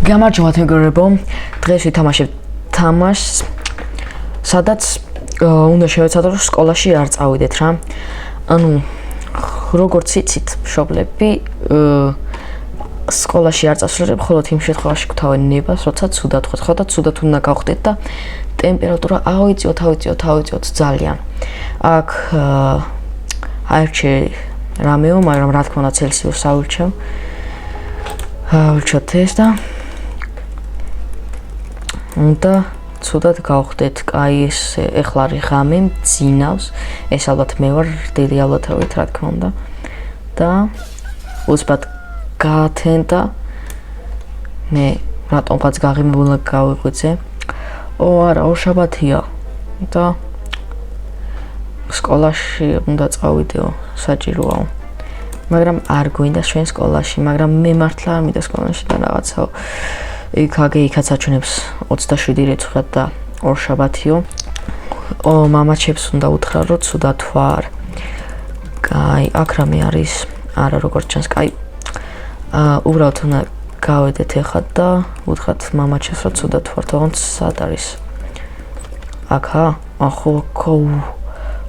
გამარჯობათ მეგობრებო, დღეს ვითამაშებ თამაშს, სადაც უნდა შევეცადოთ რომ სკოლაში არ წავიდეთ რა. ანუ როგორც იცით, მშობლები სკოლაში არ წასვლენ, მხოლოდ იმ შემთხვევაში გვთავენ ნებას, როცა ცუდად ხოთ, ხო და ცუდად უნდა გავხდეთ და ტემპერატურა ავიწიოთ ძალიან. აქ აირჩე რამეო, მაგრამ რა თქმა უნდა ცელსიუსს ავირჩევ. ავირჩევთ ეს და უნდა ცუდად გავხდეთ, კაი ეს ეხლა არის ღამე, მძინავს, ეს ალბათ მე ვარ დიდი ალბათობით, რა თქმა უნდა. და უცბად გაათენ და მე რატომღაც გაღიმებულა გავიღვიძე. არა, ორშაბათია და სკოლაში უნდა წავიდეო, საჭიროა. მაგრამ არ გვინდა ჩვენ სკოლაში, მაგრამ მე მართლა არ მინდა სკოლაში და რაღაცაო. იქაც აჩვენებს 27 რიცხვად და ორშაბათიო. მამაჩებს უნდა უთხრა, რომ ცუდად ვარ. კაი, აქ რამე არის? არა, როგორც ჩანს, კაი. უბრალოდ უნდა გავედეთ ეხლა და უთხრათ მამაჩებს, რომ ცუდად ვარ, თორემ სად არის? აქა? ახო,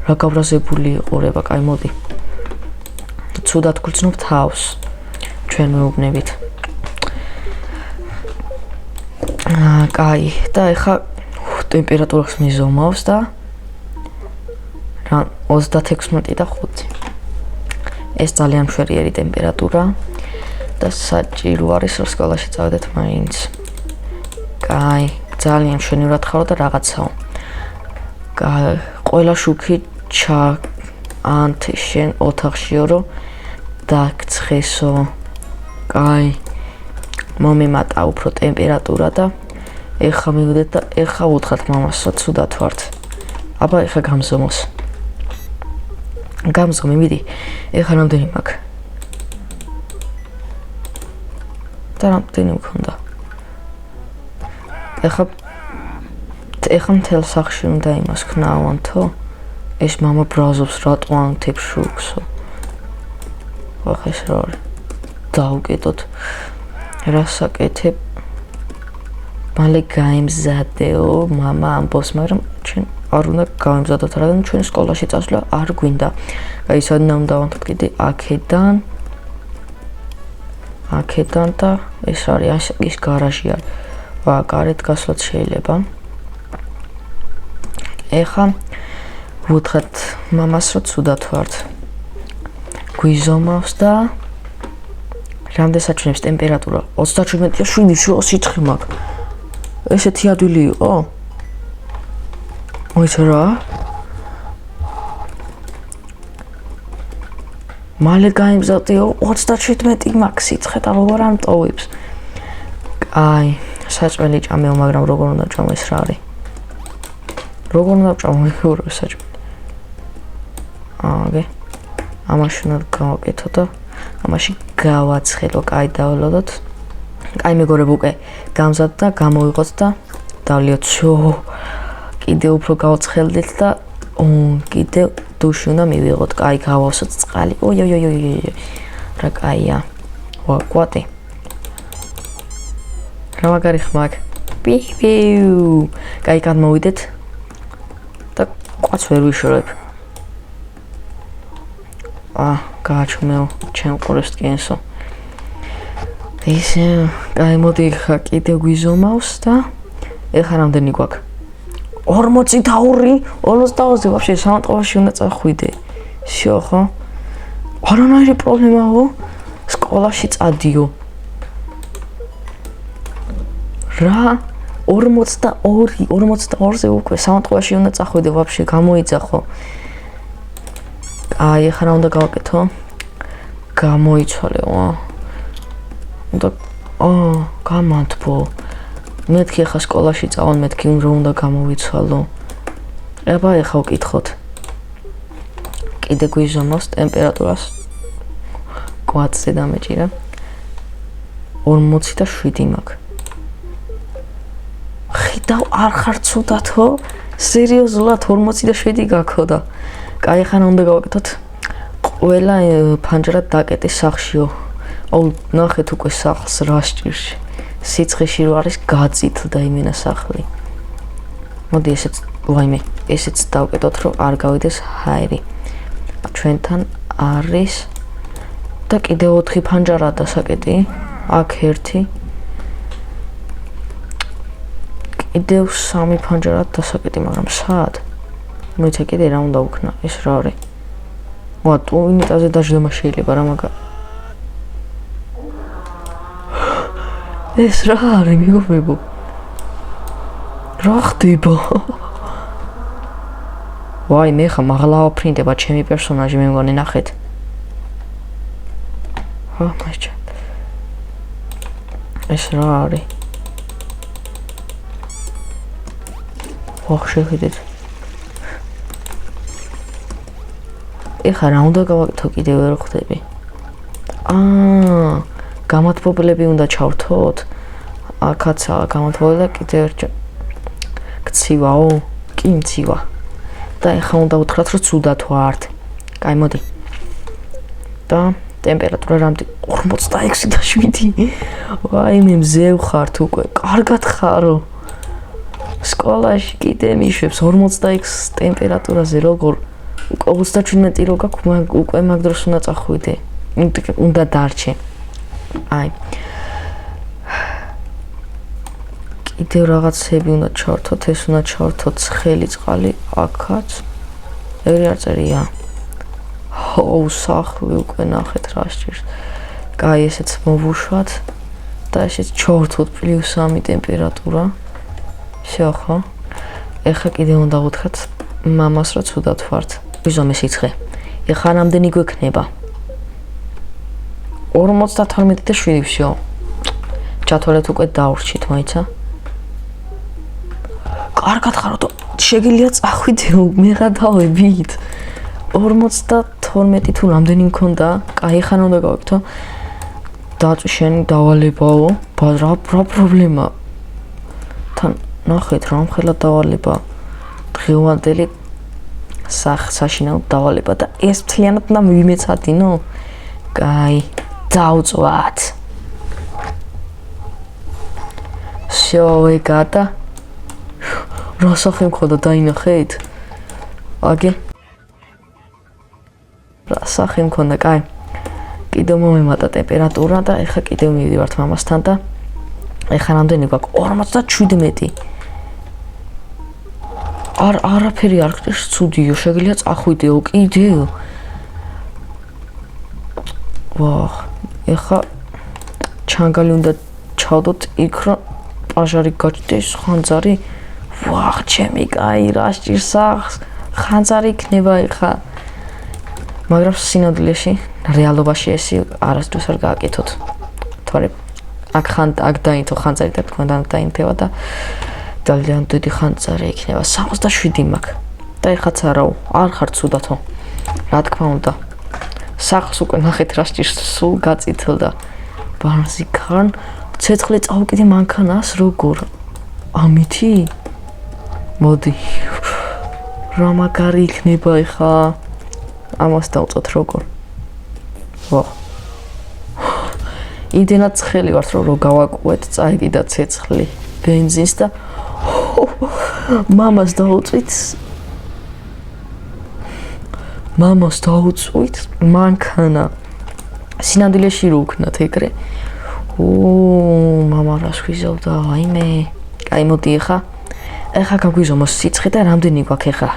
რა გავრაზებული იყურება, კაი, მოდი. ცუდად გვგრძნობ თავს. ჩვენ მეუბნებით. კაი, და ეხლა ტემპერატურას მიზომავს და რა 36 და 5. ეს ძალიან მშვერიერი ტემპერატურა და საჭირო არის რომ სკოლაში წავიდეთ მაინც. კაი, ძალიან მშვენივრად ხარო და რაღაცაო. კაი, ყველა შუქი ანთი შენ ოთახშიო რომ დაგცხესო. კაი, მომემატა უფრო ტემპერატურა და ეხლა მივიდეთ და ეხლა უთხრათ მამას რომ ცუდად ვართ. აბა ეხლა გამზომოს. გამზომი, მიდი. ეხლა რამდენი მაქვს? და რამდენი მქონდა? ეხლა მთელ სახლში უნდა იმას ქნავანთო? ეს მამა ბრაზობს რატო ანთებს შუქსო. ახლა ეს რა არის? დავუკეტოთ. რა საკეთებ? მალე გაემზადეო, მამა ამბობს, მაგრამ ჩვენ არ უნდა გავემზადოთ, რადგან ჩვენ სკოლაში წასვლა არ გვინდა. აი, სადნა უნდა დავანთოთ კიდე აქედან და ეს არის ის გარაჟი არის. ვა, გარეთ გასვლაც შეიძლება. ეხლა ვუთხრათ მამას რომ ცუდად ვართ. გვიზომავს და რამდენს აჩვენებს ტემპერატურა? 37-ია 7 სიცხე მაქვს. ესეთი ადვილი იყო? მოიცა რა? მალე გაემზადეო 37 მაქვს სიცხე და როგორ ამტოვებს? კაი, საჭმელი ჭამეო, მაგრამ როგორ უნდა ჭამო ეს რა არის? როგორ უნდა ჭამო მეორე საჭმელი? აგე. ამაში უნდა გავაკეთო და ამაში გავაცხელო, კაი დავალოდოთ. კაი მეგობრებო, უკვე გამზადდა, გამოვიღოთ და დავლიოთ. კიდე უფრო გავაცხელდით და კიდე დუში უნდა მივიღოთ. კაი, გავავსოთ წყალი. ოი. რა კაია. ვა, კვატი. რა მაგარი ხმაკ. პიუ. კაი, გადმოვიდეთ. და კვაც ვერ ვიშორებ. გააჩვენო ჩემ ყურესტკინსო. ისე, კაი, მოდი ხა კიდე გვიზომავს და ეხლა რამდენი გვაქვს? 42, 42 ვაფშე სამწყობაში უნდა წახვიდე. შო, ხო? არანაირი პრობლემაო. სკოლაში წადიო. რა? 42-ზე უკვე სამწყობაში უნდა წახვიდე ვაფშე, გამოიძახო. აი, ეხლა რა უნდა გავაკეთო? გამოიცვალეო. და გამანთბო. მეთქი ახლა სკოლაში წავალ, მეთქი რომ უნდა გამოვიცვალო. აბა ეხლა ვკითხოთ. კიდე გვიზომავს ტემპერატურას. კვაცზე დამეჭირა. 47 მაქვს. ხიდავ არ ხარ ცუდათო? სერიოზულად 47 გაქოდა. კაი, ახლა უნდა გავაკეთოთ. ყველა ფანჯრად დაკეტე სახშიო. აუ, ნახეთ უკვე სახლს რა სჭირში. სიცხეში რო არის გაწითლდა იმენა სახლი. მოდი ესეც დავკეტოთ რომ არ გავიდეს ჰაერი. ჩვენთან არის და კიდევ 4 ფანჯარა დასაკეტი. აქ 1 კიდევ 3 ფანჯარა დასაკეტი, მაგრამ სად? მოიცა კიდე რა უნდა ვქნა, ეს რა არის? ვა, ტუინიტაზე დაждема შეიძლება რა მაგა. ეს რა არის, მეგობრებო? რა ხდება? ვაი, მე ხა მაღლა ვაფრინდება ჩემი პერსონაჟი, მე მგონი ნახეთ. მაჭა. ეს რა არის? შეხედეთ. ეხლა რა უნდა გავაკეთო კიდევ ვერ ხვდები. გამათბობლები უნდა ჩავრთოთ. აქაცაა გამათბობლები და კიდევ ერთ გცივაო? კი მცივა. და ეხლა უნდა უთხრათ რომ ცუდად ვართ. კაი, მოდი. და ტემპერატურა რამდენი? 46.7. ვაი, მე მზევ ხართ უკვე. კარგად ხარო. სკოლაში კიდე მიშვებს 40x ტემპერატურაზე როგორ უკვე 37 რო გაქვს უკვე მაგ დროს უნდა წახვიდე. უნდა დარჩე. აი. კიდევ რაღაცები უნდა ჩავართოთ, ეს უნდა ჩავართოთ ცხელი წყალი აქაც. ეგრე არ წერია. სახლი უკვე ნახეთ რა სჭირს. კაი, ესეც მოვუშვათ და ესეც ჩავართოთ +3 ტემპერატურა. ხო. ეხლა კიდე უნდა ვუთხრათ მამას რა ცუდად ვართ. ვიზომე სიცხე. ეხლა რამდენი გვექნება? 52 და 7 всё. ჩათვალეთ უკვე დავრჩით, მოიცა? კარგად ხარო და შეგიძლია წახვიდეო, მე რა დავებით? 52 თუ რამდენი მქონდა? კაი, ხან უნდა გავაკეთო. დაწვშენი დავალებაო. რა პრობლემა? თან ნახეთ რა მხოლოდ დავალება. დღევანდელი საშინაო დავალება და ეს მთლიანად უნდა მივიმეცადინო. კაი, დავწვათ. всё, ეგადა. რა სახე მქონდა დაინახეთ? აგე. რა სახე მქონდა, კაი. კიდევ მომემატა ტემპერატურა და ეხლა კიდევ მივიდივართ მამასთან და ეხლა რამდენი გვაქვს? 57. არაფერი არ ხდება, ცუდიო, შეგიძლია წახვიდეო კიდევ. ვახ, ეხლა ჩანგალი უნდა ჩავდოთ იქ რა პაჟარი გაჩნდეს ხანძარი. ვახ, ჩემი კაი, რა სჭირს სახს? ხანძარი იქნება ეხლა. მაგრამ სინამდვილეში, რეალობაში ესი არასდროს არ გააკეთოთ. თორე აქ დაინთო ხანძარი და თქვენ დაინთება და ძალიან დიდი ხანძარი იქნება. 67 მაქვს. და ეხაც არაო, არ ხარ ცუდათო. რა თქმა უნდა. სახლს უკვე ნახეთ რა სჭირს, სულ გაწითლდა. ბარზი ხან, ცეცხლი წავკიდე მანქანას როგორ? ამითი? მოდი. რა მაგარი იქნება ეხა? ამას დავწოთ როგორ? ვაჰ. იმდენად ცხელი ვართ რომ გავაკუეთ, წაიკიდა ცეცხლი ბენზინს და მამას დაუწვით მანქანა. სინამდვილეში რო უქნათ ეგრე. მამა რას გვიზავდა, აიმე. კაი, მოდი ეხა გაგვიზომოს სიცხე და რამდენი გვაქვს ეხა?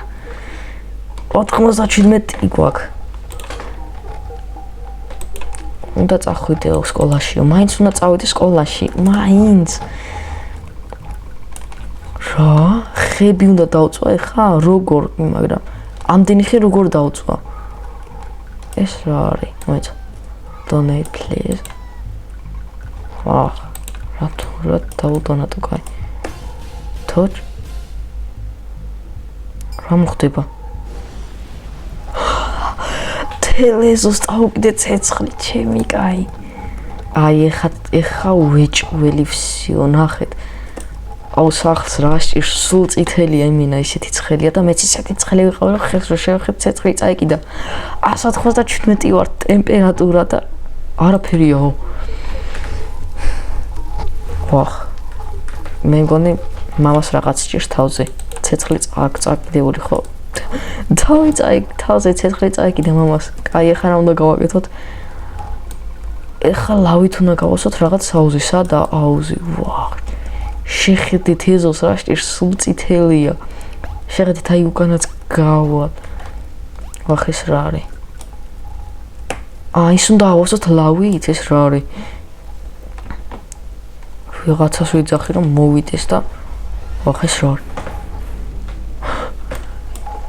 97 გვაქვს. უნდა წახვიდეო სკოლაშიო, მაინც უნდა წავიდე სკოლაში, მაინც. რა? ხები უნდა დავწვა ეხა? როგორ? მაგრამ ამდენი ხე როგორ დავწვა? ეს რა არის? მოიცა. Donate please. რა დავუდონატო კაი. თორ? რა მოხდება? თელეზოს წავუკიდე ცეცხლი, ჩემი კაი. აი ეხა ვეჭველი всё, ნახეთ. აუ სახლს რა სჭირს, სულ წითელია იმინა, ისეთი ცხელია და მეც ისეთი ცხელი ვიყავი, რომ ხელს რო შევხებ ცეცხლი წაიკიდა. 197 ვარ ტემპერატურა და არაფერიაო. ვახ. მე მგონი მამას რაღაც ჭირს თავზე. ცეცხლი წაკიდებული ხო? თავზე ცეცხლი წაიკიდე მამას. კაი, ახლა რა უნდა გავაკეთოთ? ეხლა ლავით უნდა გავასოთ რაღაც აუზი, სადა აუზი? ვახ. შეხედეთ ეზოს რა ჭირს, სულ წითელია. შეხედეთ აი უკანაც გავა. ვახ ეს რა არის? ის უნდა ავასოთ ლავით, ეს რა არის? ვიღაცას ვიძახი რომ მოვიდეს და ვახ ეს რა არის?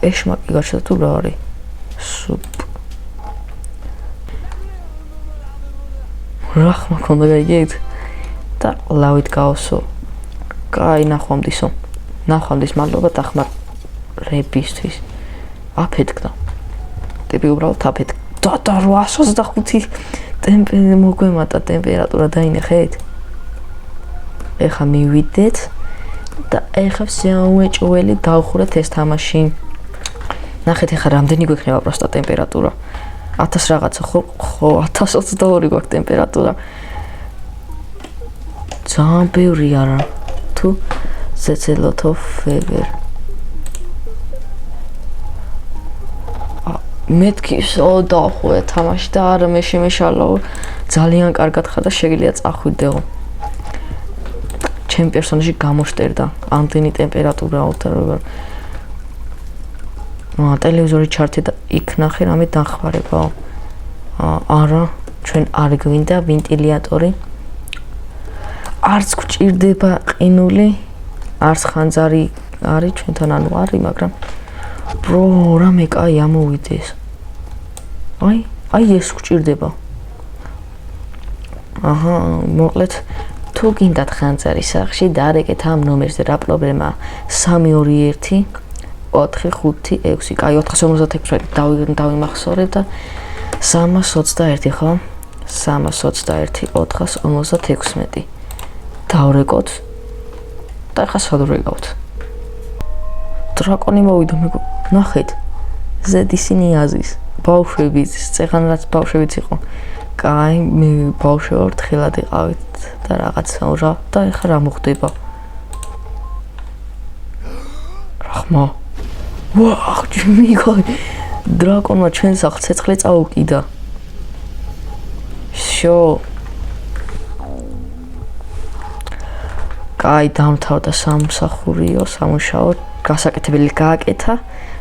ეშმაკი გაჩნდა თუ რა არის? სუპ. რა ხმა ქონდა გაიგეთ? და ლავით გავასო. კაი, ნახვამდისო. ნახვამდის მადლობა დახმარებისთვის. აფეთქდა. ტიპი უბრალოდ აფეთქდა. და 825 მოგვემატა ტემპერატურა დაინახეთ? ეხა მივიდეთ და ეხა ვეჭველი დავხურეთ ეს თამაში. ნახეთ ეხა რამდენი გვექნება პროსტა ტემპერატურა. 1000 რაღაცა ხო 1022 გვაქვს ტემპერატურა. ძალიან ბევრი არა. თუ ზეცელოთო ფებერ. მეთქი დავხურე თამაში და არა მე შემეშალო. ძალიან კარგად ხარ და შეგიძლია წახვიდეო. ჩემ პერსონაჟი გამოშტერდა ამდენი ტემპერატურაო და როგორ ტელევიზორი ჩართი და იქ ნახე რამე დახმარებაო. არა, ჩვენ არ გვინდა ვენტილატორი. არც გვჭირდება ყინული, არც ხანძარი არის ჩვენთან ანუ არის, მაგრამ ბრო რამე კაი ამოვიდეს. აი ეს გვჭირდება. აჰა, მოკლედ თუ გინდათ ხანძარი სახში დაარეკეთ ამ ნომერზე რა პრობლემაა 321 456 კაი 456 დავიმახსოვრებ და 321 ხო 321 456 დავრეკოთ და ახლა სად ვრეკავთ დრაკონი მოვიდა მეგო ნახეთ ზედ ისინი აზის ბავშვებიც წეგან რაც ბავშვებიც იყო კაი მე ბავშვი ვარ თხილად იყავით და რაღაცა რა და ეხლა რა მოხდება რახმა ვაჰ ჯიმიგო დრაკონმა ჩვენ სახს ცეცხლი წაუკიდა შო კაი დამთავრდა სამსახურიო სამუშაო გასაკეთებელი გააკეთა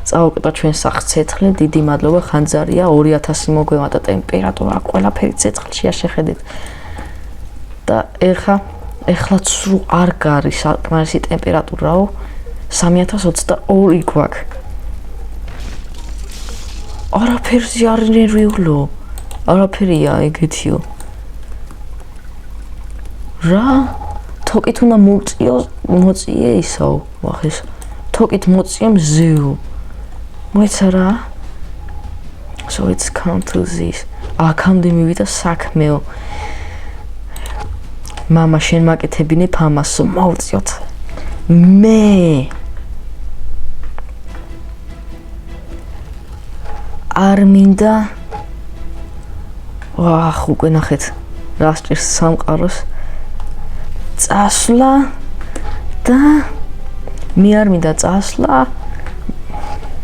წაუკეთა ჩვენ სახს ცეცხლი დიდი მადლობა ხანძარია 2000 მოგვემატა ტემპერატურა ყველაფერი ცეცხლშია შეხედეთ და ეხლა სულ არ გარის საკმარისი ტემპერატურაო 3022 გვაქვს არაფერზე არ ნერვიულო არაფერია ეგეთიო რა თოკით უნდა მოწიე ისაო ვახეს თოკით მოწიე მზეო მოიცა რა so it's come to this აქამდე მივიდა საქმეო მამა შენ მაკეთებინე ფამასო მოვწიოთ მე არ მინდა ვახ უკვე ნახეთ რა სჭირს სამყაროს წასვლა და მე არ მინდა წასვლა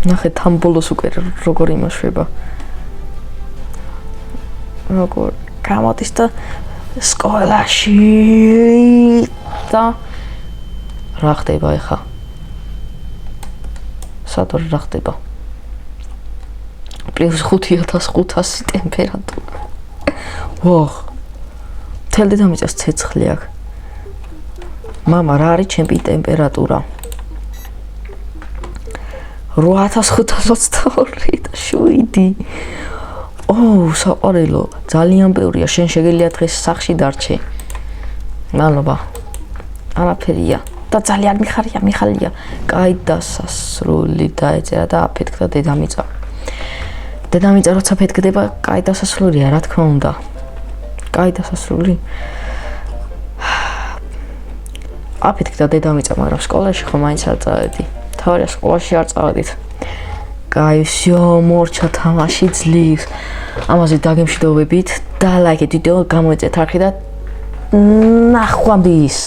ნახეთ ამ ბოლოს უკვე როგორ იმოშვება როგორ გამოდის და სკოლაში და რა ხდება ეხა სადღაც რა ხდება +5500 ტემპერატურა ვოხ თელ დედამიწას ცეცხლი აქვს მამა რა არის ჩემი ტემპერატურა 8522 და 7 საყარელო ძალიან ბევრია შენ შეგელია დღეს სახში დარჩე მადლობა არაფერია და ძალიან მიხარია კაი დასასრული დაეწერა და აფეთქდა დედამიწა როცა ფეთქდება კაი დასასრულია რა თქმა უნდა კაი დასასრული აფეთქდა დედამიწა მაგრამ სკოლაში ხო მაინც არ წავედი თავარია სკოლაში არ წავედით კაი всё მორჩა თამაში ძლივს ამაზე დაგემშვიდობებით და ლაიქეთ ვიდეო გამოეწეთ არხი და ნახვამდის